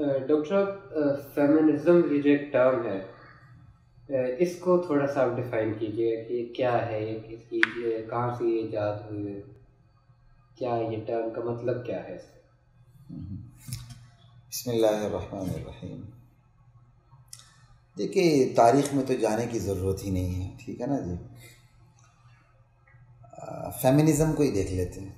Doctor صاحب feminism یہ جو ایک ٹرم ہے اس کو تھوڑا سا آپ ڈیفائن کیجیے کہ کیا ہے، اس کی کہاں سے یہ ایجاد ہوئی ہے، کیا یہ ٹرم کا مطلب کیا ہے اس سے؟ بسم اللہ الرحمن الرحیم۔ دیکھیے تاریخ میں تو جانے کی ضرورت ہی نہیں ہے، ٹھیک ہے نا جی۔ فیمنزم کو ہی دیکھ لیتے ہیں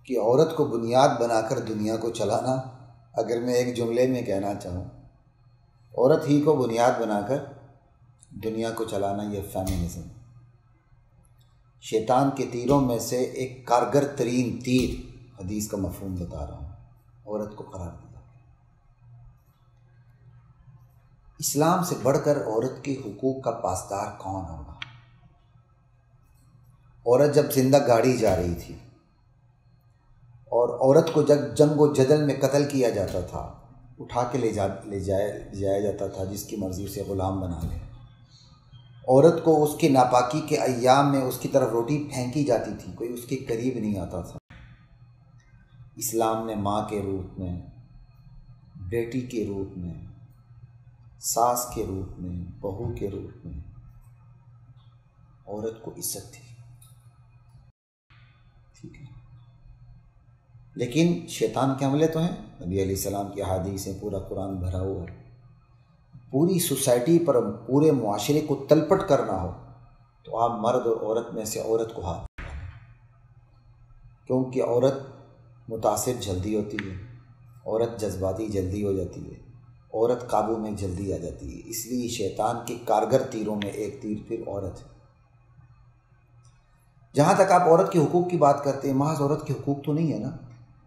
کہ عورت کو بنیاد بنا کر دنیا کو چلانا، اگر میں ایک جملے میں کہنا چاہوں، عورت ہی کو بنیاد بنا کر دنیا کو چلانا، یہ فیمنزم۔ شیطان کے تیروں میں سے ایک کارگر ترین تیر، حدیث کا مفہوم بتا رہا ہوں، عورت کو قرار دیا۔ اسلام سے بڑھ کر عورت کے حقوق کا پاسدار کون ہوگا؟ عورت جب زندہ گاڑی جا رہی تھی اور عورت کو جب جنگ و جدل میں قتل کیا جاتا تھا، اٹھا کے لے جایا جاتا تھا، جس کی مرضی اسے غلام بنا لے۔ عورت کو اس کے ناپاکی کے ایام میں اس کی طرف روٹی پھینکی جاتی تھی، کوئی اس کے قریب نہیں آتا تھا۔ اسلام نے ماں کے روپ میں، بیٹی کے روپ میں، ساس کے روپ میں، بہو کے روپ میں عورت کو عزت دی، ٹھیک ہے۔ لیکن شیطان کے حملے تو ہیں، نبی علیہ السلام کی احادیث سے پورا قرآن بھرا ہوا ہے۔ پوری سوسائٹی پر، پورے معاشرے کو تلپٹ کرنا ہو تو آپ مرد اور عورت میں سے عورت کو ہاتھ لگائیں، کیونکہ عورت متاثر جلدی ہوتی ہے، عورت جذباتی جلدی ہو جاتی ہے، عورت قابو میں جلدی آ جاتی ہے۔ اس لیے شیطان کے کارگر تیروں میں ایک تیر پھر عورت ہے۔ جہاں تک آپ عورت کے حقوق کی بات کرتے ہیں، محض عورت کے حقوق تو نہیں ہے نا،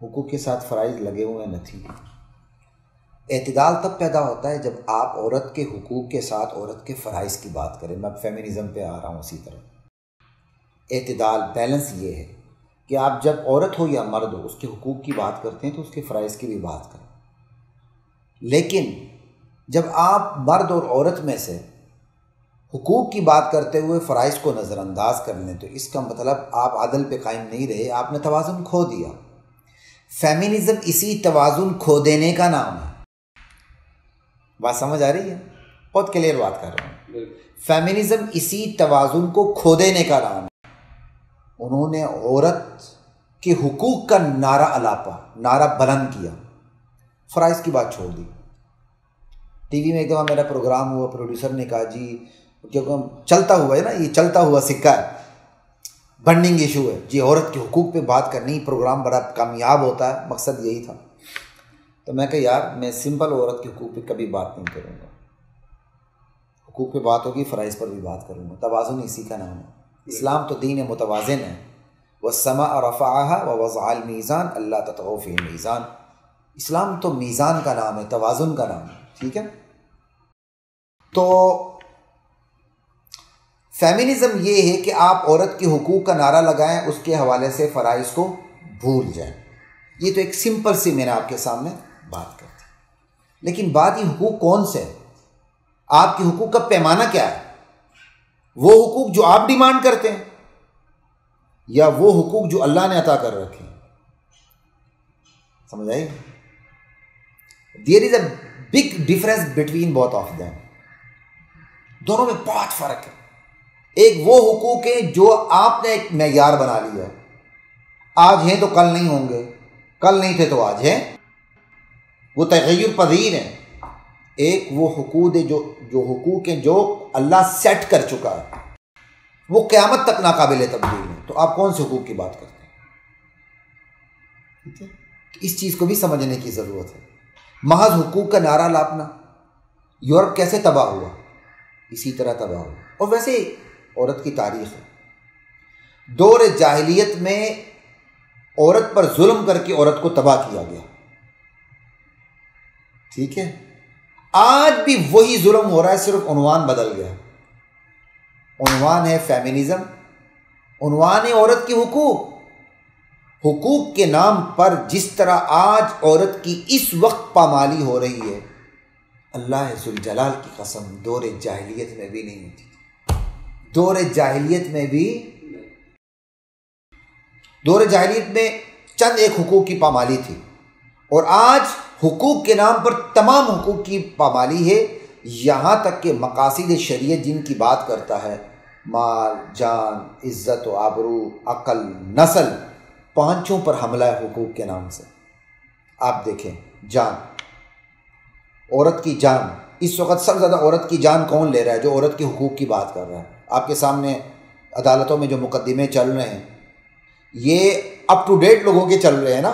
حقوق کے ساتھ فرائض لگے ہوئے ہیں، نتھی۔ اعتدال تب پیدا ہوتا ہے جب آپ عورت کے حقوق کے ساتھ عورت کے فرائض کی بات کریں۔ میں فیمنزم پہ آ رہا ہوں اسی طرح۔ اعتدال، بیلنس یہ ہے کہ آپ جب عورت ہو یا مرد ہو، اس کے حقوق کی بات کرتے ہیں تو اس کے فرائض کی بھی بات کریں۔ لیکن جب آپ مرد اور عورت میں سے حقوق کی بات کرتے ہوئے فرائض کو نظر انداز کر لیں تو اس کا مطلب آپ عدل پہ قائم نہیں رہے، آپ نے توازن کھو دیا۔ فیمنزم اسی توازن کھو دینے کا نام ہے۔ بات سمجھ آ رہی ہے؟ بہت کلیئر بات کر رہا ہوں۔ فیمنزم اسی توازن کو کھو دینے کا نام ہے۔ انہوں نے عورت کے حقوق کا نعرہ الاپا، نعرہ بلند کیا، فرائض کی بات چھوڑ دی۔ ٹی وی میں ایک دفعہ میرا پروگرام ہوا، پروڈیوسر نے کہا جی کیونکہ چلتا ہوا ہے نا، یہ چلتا ہوا سکہ ہے، برننگ ایشو ہے جی، عورت کے حقوق پہ بات کرنی، پروگرام بڑا کامیاب ہوتا ہے، مقصد یہی تھا۔ تو میں کہا یار میں سمپل عورت کے حقوق پہ کبھی بات نہیں کروں گا، حقوق پہ بات ہوگی، فرائض پر بھی بات کروں گا۔ توازن اسی کا نام ہے۔ اسلام تو دین متوازن ہے۔ والسماء رفعها ووضع الميزان الا تطغوا في الميزان۔ اسلام تو میزان کا نام ہے، توازن کا نام ہے، ٹھیک ہے۔ تو فیمنزم یہ ہے کہ آپ عورت کے حقوق کا نعرہ لگائیں، اس کے حوالے سے فرائض کو بھول جائیں۔ یہ تو ایک سمپل سی میں نے آپ کے سامنے بات کر دی۔ لیکن بات یہ حقوق کون سے ہے؟ آپ کے حقوق کا پیمانہ کیا ہے؟ وہ حقوق جو آپ ڈیمانڈ کرتے ہیں یا وہ حقوق جو اللہ نے عطا کر رکھے ہیں؟ سمجھ آئی؟ There is a big difference between both of them۔ دونوں میں بہت فرق ہے۔ ایک وہ حقوق ہے جو آپ نے ایک معیار بنا لیا ہے، آج ہیں تو کل نہیں ہوں گے، کل نہیں تھے تو آج ہیں، وہ تغیر پذیر ہیں۔ ایک وہ حقوق ہے جو حقوق ہیں جو اللہ سیٹ کر چکا ہے، وہ قیامت تک ناقابل تبدیل ہیں۔ تو آپ کون سے حقوق کی بات کرتے ہیں؟ ٹھیک ہے، اس چیز کو بھی سمجھنے کی ضرورت ہے۔ محض حقوق کا نعرہ لاپنا، یورپ کیسے تباہ ہوا، اسی طرح تباہ ہوا۔ اور ویسے عورت کی تاریخ ہے، دور جاہلیت میں عورت پر ظلم کر کے عورت کو تباہ کیا گیا، ٹھیک ہے۔ آج بھی وہی ظلم ہو رہا ہے، صرف عنوان بدل گیا۔ عنوان ہے فیمنزم، عنوان ہے عورت کے حقوق۔ حقوق کے نام پر جس طرح آج عورت کی اس وقت پامالی ہو رہی ہے، اللہ ذوالجلال کی قسم دور جاہلیت میں بھی نہیں ہوتی تھی۔ دور جاہلیت میں چند ایک حقوق کی پامالی تھی، اور آج حقوق کے نام پر تمام حقوق کی پامالی ہے، یہاں تک کہ مقاصد شریعت جن کی بات کرتا ہے، مال، جان، عزت و آبرو، عقل، نسل، پانچوں پر حملہ ہے حقوق کے نام سے۔ آپ دیکھیں، جان، عورت کی جان، اس وقت سب سے زیادہ عورت کی جان کون لے رہا ہے؟ جو عورت کے حقوق کی بات کر رہا ہے۔ آپ کے سامنے عدالتوں میں جو مقدمے چل رہے ہیں، یہ اپ ٹو ڈیٹ لوگوں کے چل رہے ہیں نا،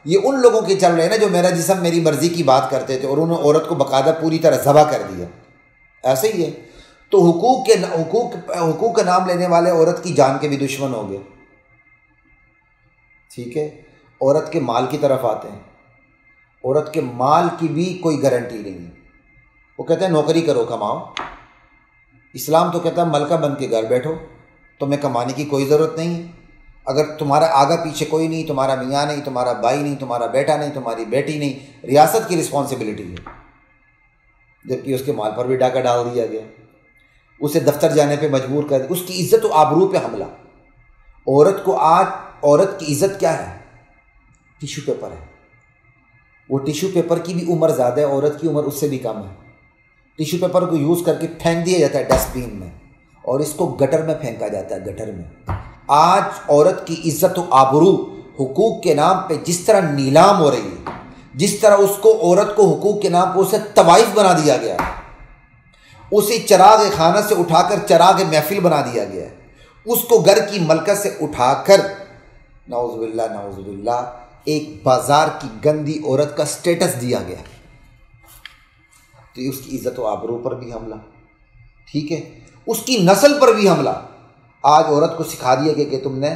یہ ان لوگوں کے چل رہے ہیں نا جو میرا جسم میری مرضی کی بات کرتے تھے اور انہوں نے عورت کو باقاعدہ پوری طرح ذبح کر دیا۔ ایسے ہی ہے۔ تو حقوق کا نام لینے والے عورت کی جان کے بھی دشمن ہو گئے، ٹھیک ہے۔ عورت کے مال کی طرف آتے ہیں، عورت کے مال کی بھی کوئی گارنٹی نہیں ہے۔ وہ کہتے ہیں نوکری کرو، کماؤ۔ اسلام تو کہتا ہے ملکہ بن کے گھر بیٹھو، تمہیں کمانے کی کوئی ضرورت نہیں ہے۔ اگر تمہارا آگا پیچھے کوئی نہیں، تمہارا میاں نہیں، تمہارا بھائی نہیں، تمہارا بیٹا نہیں، تمہاری بیٹی نہیں، ریاست کی رسپانسبلٹی ہے۔ جبکہ اس کے مال پر بھی ڈاکہ ڈال دیا گیا، اسے دفتر جانے پہ مجبور کر دیا، اس کی عزت و آبرو پہ حملہ۔ عورت کو آج عورت کی عزت کیا ہے؟ ٹیشو پیپر ہے۔ وہ ٹیشو پیپر کی بھی عمر زیادہ ہے، عورت کی عمر اس سے بھی کم ہے۔ ٹیشو پیپر کو یوز کر کے پھینک دیا جاتا ہے ڈسٹ بین میں، اور اس کو گٹر میں پھینکا جاتا ہے، گٹر میں۔ آج عورت کی عزت و آبرو حقوق کے نام پہ جس طرح نیلام ہو رہی ہے، جس طرح اس کو عورت کو حقوق کے نام پہ اسے طوائف بنا دیا گیا ہے، اسے چراغ خانہ سے اٹھا کر چراغ محفل بنا دیا گیا ہے، اس کو گھر کی ملکہ سے اٹھا کر نعوذ باللہ ایک بازار کی گندی عورت کا سٹیٹس دیا گیا۔ تو اس کی عزت و آبرو پر بھی حملہ، ٹھیک ہے، اس کی نسل پر بھی حملہ۔ آج عورت کو سکھا دیا گیا کہ تم نے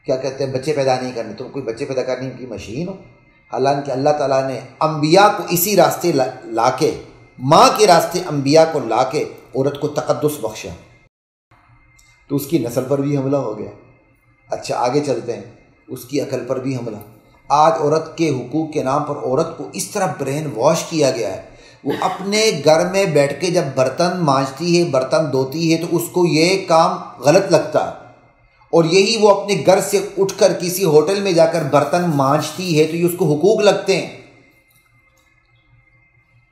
کیا کہتے ہیں بچے پیدا نہیں کرنے، تم کوئی بچے پیدا کرنے کی مشین ہو۔ حالانکہ اللہ تعالیٰ نے انبیاء کو اسی راستے لا کے، ماں کے راستے انبیاء کو لا کے عورت کو تقدس بخشا، تو اس کی نسل پر بھی حملہ ہو گیا۔ اچھا آگے چلتے ہیں، اس کی عقل پر بھی حملہ۔ آج عورت کے حقوق کے نام پر عورت کو اس طرح برین واش کیا گیا ہے، وہ اپنے گھر میں بیٹھ کے جب برتن مانجتی ہے، برتن دھوتی ہے، تو اس کو یہ کام غلط لگتا ہے، اور یہی وہ اپنے گھر سے اٹھ کر کسی ہوٹل میں جا کر برتن مانجتی ہے تو یہ اس کو حقوق لگتے ہیں۔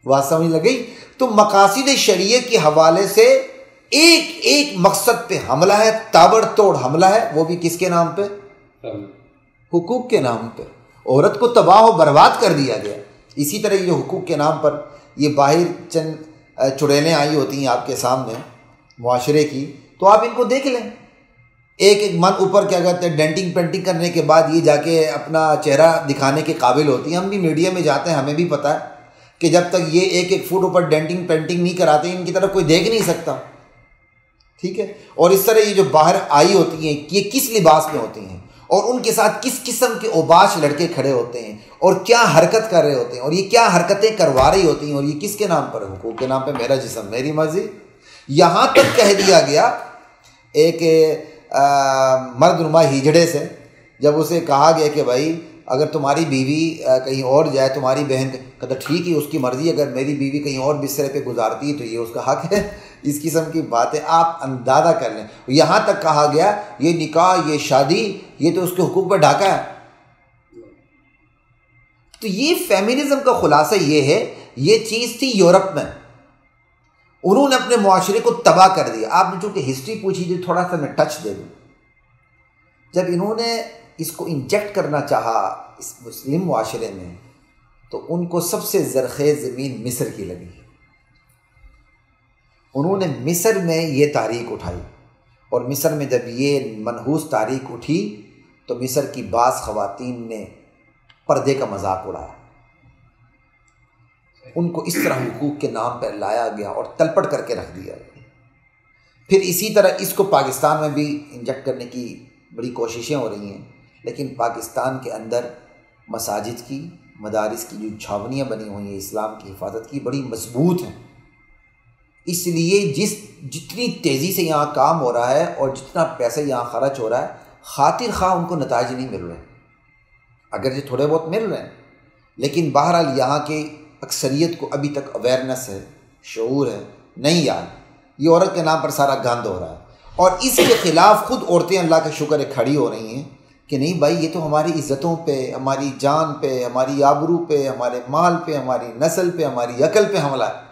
بات سمجھ لگ گئی؟ تو مقاصد شریعت کے حوالے سے ایک ایک مقصد پہ حملہ ہے، تابڑ توڑ حملہ ہے، وہ بھی کس کے نام پہ؟ حقوق کے نام پہ۔ عورت کو تباہ و برباد کر دیا گیا۔ اسی طرح یہ حقوق کے نام پر یہ باہر چند چڑیلیں آئی ہوتی ہیں آپ کے سامنے معاشرے کی، تو آپ ان کو دیکھ لیں، ایک ایک من اوپر کیا کہتے ہیں ڈینٹنگ پینٹنگ کرنے کے بعد یہ جا کے اپنا چہرہ دکھانے کے قابل ہوتی ہیں۔ ہم بھی میڈیا میں جاتے ہیں، ہمیں بھی پتہ ہے کہ جب تک یہ ایک ایک فٹ اوپر ڈینٹنگ پینٹنگ نہیں کراتے ان کی طرف کوئی دیکھ نہیں سکتا، ٹھیک ہے۔ اور اس طرح یہ جو باہر آئی ہوتی ہیں یہ کس لباس میں ہوتی ہیں، اور ان کے ساتھ کس قسم کے اوباش لڑکے کھڑے ہوتے ہیں، اور کیا حرکت کر رہے ہوتے ہیں، اور یہ کیا حرکتیں کروا رہی ہوتی ہیں، اور یہ کس کے نام پر؟ حقوق کے نام پہ، میرا جسم میری مرضی۔ یہاں تک کہہ دیا گیا ایک مرد نما ہجڑے سے، جب اسے کہا گیا کہ بھائی اگر تمہاری بیوی کہیں اور جائے، تمہاری بہن، کہتا ٹھیک ہے اس کی مرضی، اگر میری بیوی کہیں اور بسترے پہ گزارتی ہے تو یہ اس کا حق ہے۔ اس قسم کی باتیں آپ اندازہ کر لیں۔ یہاں تک کہا گیا یہ نکاح، یہ شادی، یہ تو اس کے حقوق پر ڈھاکہ ہے۔ تو یہ فیمنزم کا خلاصہ یہ ہے، یہ چیز تھی یورپ میں، انہوں نے اپنے معاشرے کو تباہ کر دیا۔ آپ نے چونکہ ہسٹری پوچھی جو تھوڑا سا میں ٹچ دے دوں، جب انہوں نے اس کو انجیکٹ کرنا چاہا اس مسلم معاشرے میں تو ان کو سب سے زرخیز زمین مصر کی لگی۔ انہوں نے مصر میں یہ تحریک اٹھائی، اور مصر میں جب یہ منحوس تحریک اٹھی تو مصر کی بعض خواتین نے پردے کا مذاق اڑایا، ان کو اس طرح حقوق کے نام پر لایا گیا اور تلپٹ کر کے رکھ دیا گیا۔ پھر اسی طرح اس کو پاکستان میں بھی انجیکٹ کرنے کی بڑی کوششیں ہو رہی ہیں، لیکن پاکستان کے اندر مساجد کی، مدارس کی جو چھاونیاں بنی ہوئی ہیں اسلام کی حفاظت کی، بڑی مضبوط ہیں۔ اس لیے جتنی تیزی سے یہاں کام ہو رہا ہے اور جتنا پیسہ یہاں خرچ ہو رہا ہے، خاطر خواہ ان کو نتائج نہیں مل رہے، اگرچہ تھوڑے بہت مل رہے ہیں، لیکن بہرحال یہاں کے اکثریت کو ابھی تک اویئرنیس ہے، شعور ہے، نہیں یار یہ عورت کے نام پر سارا گند ہو رہا ہے۔ اور اس کے خلاف خود عورتیں اللہ کا شکر ہے کھڑی ہو رہی ہیں کہ نہیں بھائی یہ تو ہماری عزتوں پہ، ہماری جان پہ، ہماری آبرو پہ، ہمارے مال پہ، ہماری نسل پہ، ہماری عقل پہ حملہ ہے۔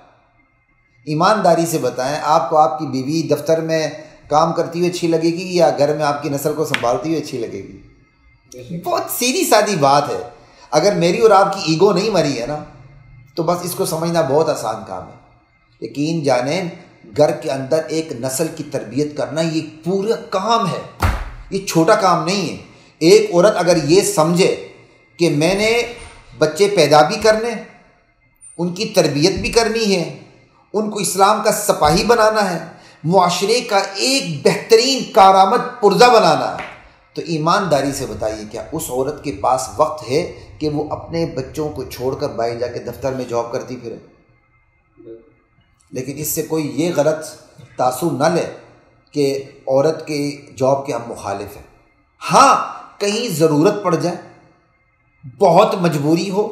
ایمانداری سے بتائیں، آپ کو آپ کی بیوی دفتر میں کام کرتی ہوئی اچھی لگے گی یا گھر میں آپ کی نسل کو سنبھالتی ہوئی اچھی لگے گی؟ بہت سیدھی سادی بات ہے۔ اگر میری اور آپ کی ایگو نہیں مری ہے نا تو بس اس کو سمجھنا بہت آسان کام ہے۔ یقین جانیں گھر کے اندر ایک نسل کی تربیت کرنا یہ پورا کام ہے، یہ چھوٹا کام نہیں ہے۔ ایک عورت اگر یہ سمجھے کہ میں نے بچے پیدا بھی کرنے، ان کی تربیت بھی کرنی ہے، ان کو اسلام کا سپاہی بنانا ہے، معاشرے کا ایک بہترین کارآمد پرزہ بنانا ہے، تو ایمانداری سے بتائیے کیا اس عورت کے پاس وقت ہے کہ وہ اپنے بچوں کو چھوڑ کر باہر جا کے دفتر میں جاب کرتی پھرے؟ لیکن اس سے کوئی یہ غلط تاثر نہ لے کہ عورت کے جاب کے ہم مخالف ہیں۔ ہاں کہیں ضرورت پڑ جائے، بہت مجبوری ہو،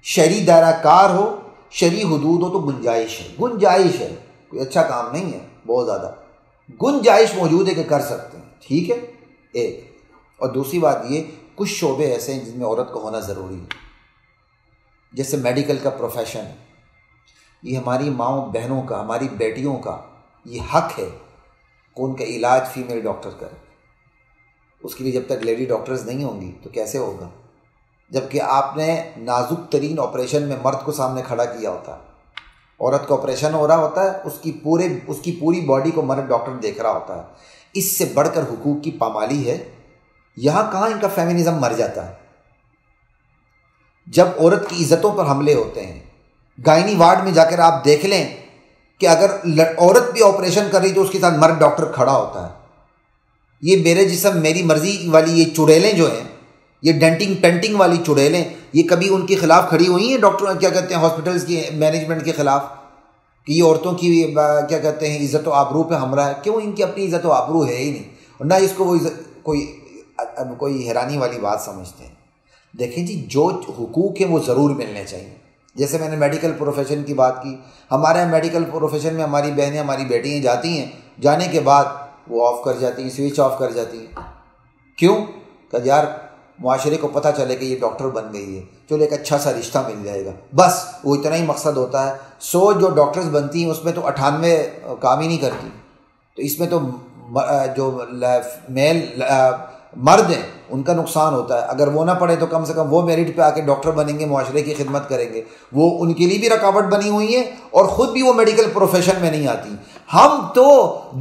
شرعی دائرہ کار ہو، شرعی حدود ہو تو گنجائش ہے، گنجائش ہے، کوئی اچھا کام نہیں ہے، بہت زیادہ گنجائش موجود ہے کہ کر سکتے ہیں، ٹھیک ہے ایک۔ اور دوسری بات یہ، کچھ شعبے ایسے ہیں جن میں عورت کو ہونا ضروری ہے، جیسے میڈیکل کا پروفیشن، یہ ہماری ماؤں بہنوں کا، ہماری بیٹیوں کا یہ حق ہے کہ ان کا علاج فیمیل ڈاکٹر کرے۔ اس کے لیے جب تک لیڈی ڈاکٹرز نہیں ہوں گی تو کیسے ہوگا؟ جبکہ آپ نے نازک ترین آپریشن میں مرد کو سامنے کھڑا کیا ہوتا ہے، عورت کا آپریشن ہو رہا ہوتا ہے، اس کی پوری باڈی کو مرد ڈاکٹر دیکھ رہا ہوتا ہے۔ اس سے بڑھ کر حقوق کی پامالی ہے؟ یہاں کہاں ان کا فیمنزم مر جاتا ہے؟ جب عورت کی عزتوں پر حملے ہوتے ہیں، گائنی وارڈ میں جا کر آپ دیکھ لیں کہ اگر عورت بھی آپریشن کر رہی تو اس کے ساتھ مرد ڈاکٹر کھڑا ہوتا ہے۔ یہ میرے جسم میری مرضی والی یہ چڑیلیں جو ہیں، یہ ڈینٹنگ پینٹنگ والی چڑیلیں، یہ کبھی ان کے خلاف کھڑی ہوئی ہیں ڈاکٹر کیا کہتے ہیں ہاسپٹلز کی مینجمنٹ کے خلاف کہ یہ عورتوں کی کیا کہتے ہیں عزت و آبرو پہ حملہ ہے؟ کیوں؟ ان کی اپنی عزت و آبرو ہے ہی نہیں، اور نہ اس کو وہ کوئی حیرانی والی بات سمجھتے ہیں۔ دیکھیں جی، جو حقوق ہیں وہ ضرور ملنے چاہیے۔ جیسے میں نے میڈیکل پروفیشن کی بات کی، ہمارے میڈیکل پروفیشن میں ہماری بہنیں، ہماری بیٹیاں جاتی ہیں، جانے کے بعد وہ آف کر جاتی ہیں، سوئچ آف کر جاتی ہیں۔ کیوں؟ کہ یار معاشرے کو پتہ چلے کہ یہ ڈاکٹر بن گئی ہے، چلو ایک اچھا سا رشتہ مل جائے گا، بس وہ اتنا ہی مقصد ہوتا ہے۔ 100 جو ڈاکٹرز بنتی ہیں اس میں تو 98 کام ہی نہیں کرتی، تو اس میں تو جو میل مرد ہیں ان کا نقصان ہوتا ہے۔ اگر وہ نہ پڑھے تو کم سے کم وہ میرٹ پہ آ کے ڈاکٹر بنیں گے، معاشرے کی خدمت کریں گے، وہ ان کے لیے بھی رکاوٹ بنی ہوئی ہے اور خود بھی وہ میڈیکل پروفیشن میں نہیں آتی۔ ہم تو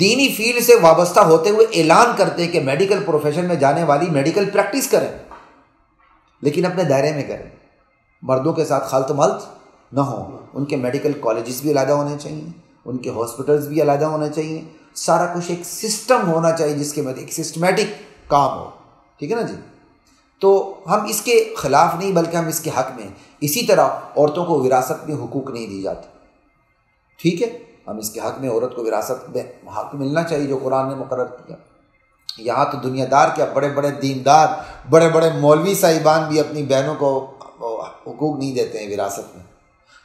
دینی فیلڈ سے وابستہ ہوتے ہوئے اعلان کرتے ہیں کہ میڈیکل پروفیشن میں جانے والی میڈیکل پریکٹس کریں، لیکن اپنے دائرے میں کریں، مردوں کے ساتھ خلط ملط نہ ہوں۔ ان کے میڈیکل کالجز بھی علیحدہ ہونے چاہیے، ان کے ہاسپٹلز بھی علیحدہ ہونے چاہیے، سارا کچھ ایک سسٹم ہونا چاہیے جس کے بعد ایک سسٹمیٹک کام ہو، ٹھیک ہے نا جی؟ تو ہم اس کے خلاف نہیں بلکہ ہم اس کے حق میں۔ اسی طرح عورتوں کو وراثت میں حقوق نہیں دی جاتے، ٹھیک ہے؟ ہم اس کے حق میں، عورت کو وراثت میں حق ملنا چاہیے جو قرآن نے مقرر کیا۔ یہاں تو دنیا دار کیا، بڑے بڑے دیندار، بڑے بڑے مولوی صاحبان بھی اپنی بہنوں کو حقوق نہیں دیتے ہیں وراثت میں۔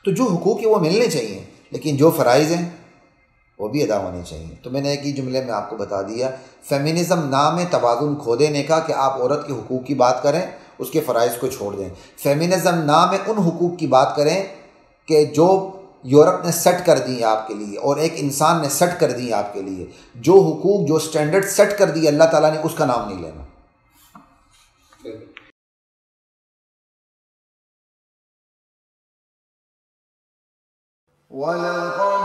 تو جو حقوق ہیں وہ ملنے چاہیے، لیکن جو فرائض ہیں وہ بھی ادا ہونے چاہیے۔ تو میں نے ایک ہی جملے میں آپ کو بتا دیا، فیمنزم نام ہے توازن کھو دینے کا کہ آپ عورت کے حقوق کی بات کریں، اس کے فرائض کو چھوڑ دیں۔ فیمنزم نام ہے ان حقوق کی بات کریں کہ جو یورپ نے سیٹ کر دی آپ کے لیے اور ایک انسان نے سیٹ کر دی آپ کے لیے، جو حقوق جو سٹینڈرڈ سیٹ کر دی اللہ تعالیٰ نے، اس کا نام نہیں لینا۔ وَلَقَدْ